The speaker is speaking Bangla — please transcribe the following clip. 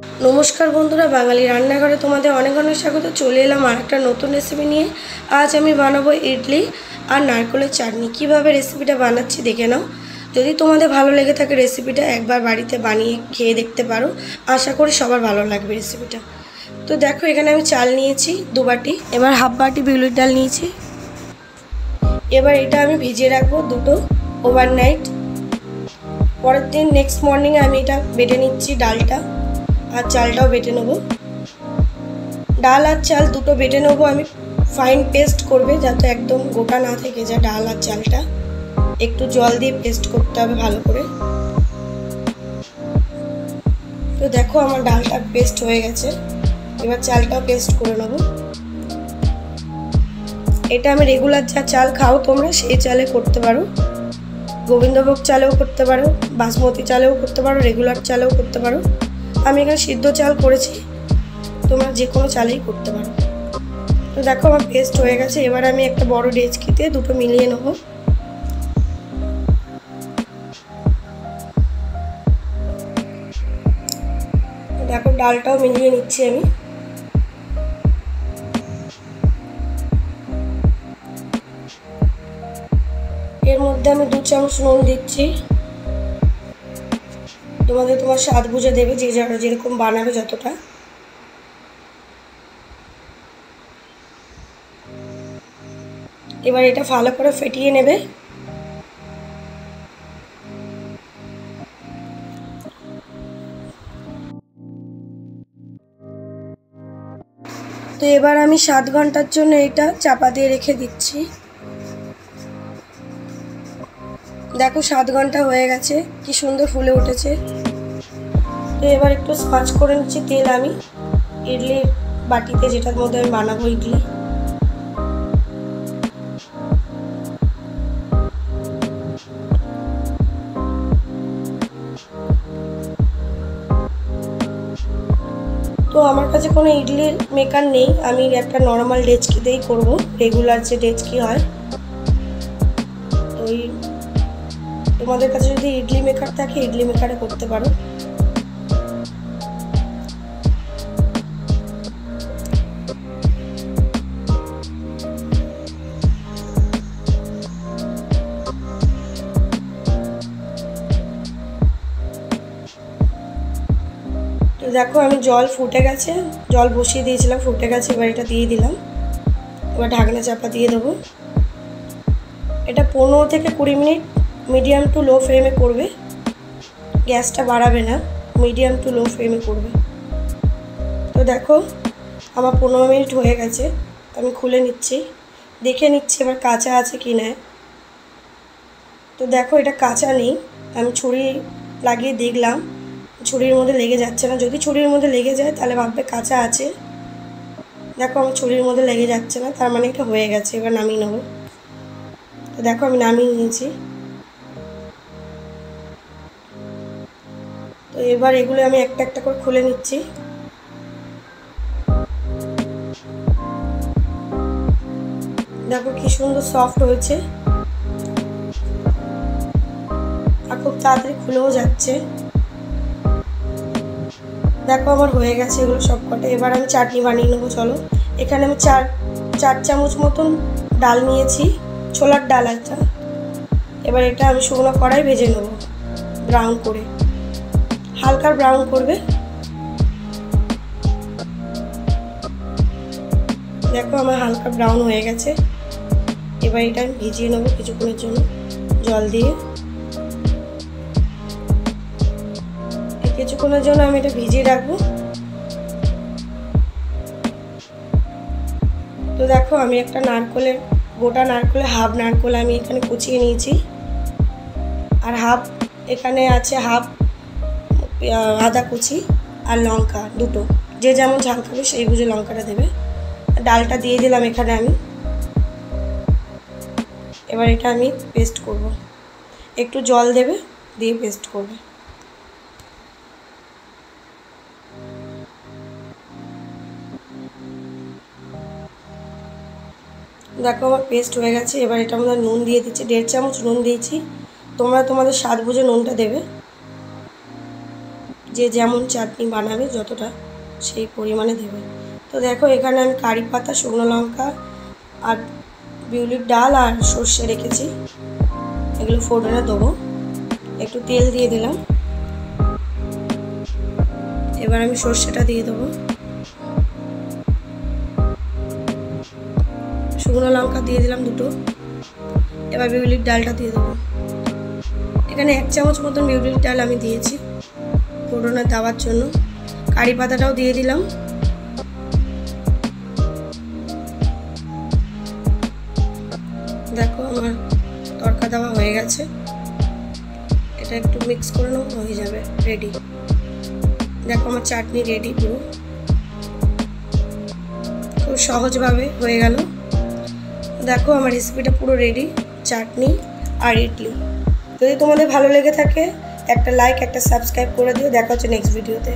নমস্কার বন্ধুরা, বাঙালি রান্নাঘরে তোমাদের অনেক অনেক স্বাগত। চলে এলাম আর একটা নতুন রেসিপি নিয়ে। আজ আমি বানাবো ইডলি আর নারকেলের চাটনি। কিভাবে রেসিপিটা বানাচ্ছি দেখে নাও। যদি তোমাদের ভালো লেগে থাকে রেসিপিটা একবার বাড়িতে বানিয়ে খেয়ে দেখতে পারো। আশা করি সবার ভালো লাগবে রেসিপিটা। তো দেখো, এখানে আমি চাল নিয়েছি 2 বাটি, এবার হাফ বাটি বিউলির ডাল নিয়েছি। এবার এটা আমি ভিজিয়ে রাখবো দুটো ওভারনাইট। পরের দিন নেক্সট মর্নিংয়ে আমি এটা বেটে নিচ্ছি, ডালটা আর চালটাও বেটে নেব। ডাল আর চাল দুটো বেটে নেব আমি, ফাইন পেস্ট করবে যাতে একদম গোটা না থেকে যায় ডাল আর চালটা। একটু জল দিয়ে পেস্ট করতে হবে ভালো করে। তো দেখো আমার ডালটা পেস্ট হয়ে গেছে, এবার চালটাও পেস্ট করে নেব। এটা আমি রেগুলার যা চাল খাও তোমরা সেই চালে করতে পারো, গোবিন্দভোগ চালেও করতে পারো, বাসমতি চালেও করতে পারো, রেগুলার চালেও করতে পারো। আমি এখানে সিদ্ধ চাল করেছি, তোমরা যে কোনো চালেই করতে পারো। তো দেখো আমার পেস্ট হয়ে গেছে, এবার আমি একটা বড় ডেচকিতে দুটো মিলিয়ে নেব। দেখো ডালটাও মিলিয়ে নিচ্ছি আমি। এর মধ্যে আমি 2 চামচ নুন দিচ্ছি। তোমার স্বাদ বুঝে দেবে, যে যারা যেরকম বানাবে যতটা। এবার এটা ভালো করে ফেটিয়ে নেবে। তো এবার আমি 7 ঘন্টার জন্য এটা চাপা দিয়ে রেখে দিচ্ছি। দেখো 7 ঘন্টা হয়ে গেছে, কি সুন্দর ফুলে উঠেছে। তো এবার একটু স্পাঁচ করে নিচ্ছি তেল আমি ইডলির বাটিতে, যেটার মধ্যে আমি বানাবো ইডলি। তো আমার কাছে কোনো ইডলি মেকার নেই, আমি একটা নর্মাল ডেচকিতেই করব, রেগুলার যে ডেচকি হয়। তো তোমাদের কাছে যদি ইডলি মেকার থাকে ইডলি মেকারে করতে পারো। তো দেখো আমি জল ফুটে গেছে, জল বসিয়ে দিয়েছিলাম, ফুটে গেছে। এবার এটা দিয়ে দিলাম, এবার ঢাকনা চাপা দিয়ে দেবো। এটা 15 থেকে 20 মিনিট মিডিয়াম টু লো ফ্লেমে করবে, গ্যাসটা বাড়াবে না, মিডিয়াম টু লো ফ্লেমে করবে। তো দেখো আমার 15 মিনিট হয়ে গেছে, আমি খুলে নিচ্ছি, দেখে নিচ্ছি এবার কাঁচা আছে কি না। তো দেখো এটা কাঁচা নেই, আমি ছুরি লাগিয়ে দেখলাম, ছুরির মধ্যে লেগে যাচ্ছে না। যদি ছুরির মধ্যে লেগে যায় তাহলে ভাববে কাঁচা আছে। দেখো আমার ছুরির মধ্যে লেগে যাচ্ছে না, তার মানে এটা হয়ে গেছে। এবার নামিয়ে নেবো। তো দেখো আমি নামিয়ে নিয়েছি। তো এবার এগুলো আমি একটা একটা করে খুলে নিচ্ছি। দেখো কি সুন্দর সফট হয়েছে আর খুব তাড়াতাড়ি খুলেও যাচ্ছে। দেখো আমার হয়ে গেছে এগুলো সব কটা। এবার আমি চাটনি বানিয়ে নেবো, চলো। এখানে আমি 4 চামচ মতন ডাল নিয়েছি, ছোলার ডাল একটা। এবার এটা আমি শুকনো কড়াই ভেজে নেবো ব্রাউন করে, হালকা ব্রাউন করবে। দেখো আমার হালকা ব্রাউন হয়ে গেছে। এবার এটা আমি ভিজিয়ে নেবো কিছুক্ষণের জন্য জল দিয়ে। কিছুক্ষণের জন্য আমি এটা ভিজিয়ে রাখবো। তো দেখো আমি একটা গোটা নারকেলের হাফ নারকেল আমি এখানে কুচিয়ে নিয়েছি, আর এখানে আছে হাফ আদা কুচি আর লঙ্কা দুটো, যে যেমন ঝাল খাবে সেই বুঝে লঙ্কাটা দেবে। ডালটা দিয়ে দিলাম এখানে আমি। এবার এটা আমি পেস্ট করব, একটু জল দেবে, দিয়ে পেস্ট করবে। দেখো আমার পেস্ট হয়ে গেছে। এবার এটা আমরা নুন দিয়ে দিচ্ছি, 1.5 চামচ নুন দিয়েছি, তোমরা তোমাদের স্বাদ বুঝে নুনটা দেবে। যে যেমন চাটনি বানাবে যতটা সেই পরিমাণে দেবে। তো দেখো এখানে আমি কারি পাতা, শুকনো লঙ্কা আর বিউলির ডাল আর সর্ষে রেখেছি, এগুলো ফোড়নে দেবো। একটু তেল দিয়ে দিলাম, এবার আমি সর্ষেটা দিয়ে দেবো, শুকনো লঙ্কা দিয়ে দিলাম দুটো, এবার বিউলির ডালটা দিয়ে দেবো। এখানে 1 চামচ মতন বিউলির ডাল আমি দিয়েছি ফোড়নে দেওয়ার জন্য। কারি পাতাটাও দিয়ে দিলাম। দেখো আমার তড়কা দেওয়া হয়ে গেছে, এটা একটু মিক্স করে নেবো, হয়ে যাবে রেডি। দেখো আমার চাটনি রেডি, পুরো খুব সহজভাবে হয়ে গেল। দেখো আমার রেসিপিটা পুরো রেডি, চাটনি আর ইডলি। যদি তোমাদের ভালো লেগে থাকে একটা লাইক, একটা সাবস্ক্রাইব করে দিও। দেখা হচ্ছে নেক্সট ভিডিওতে।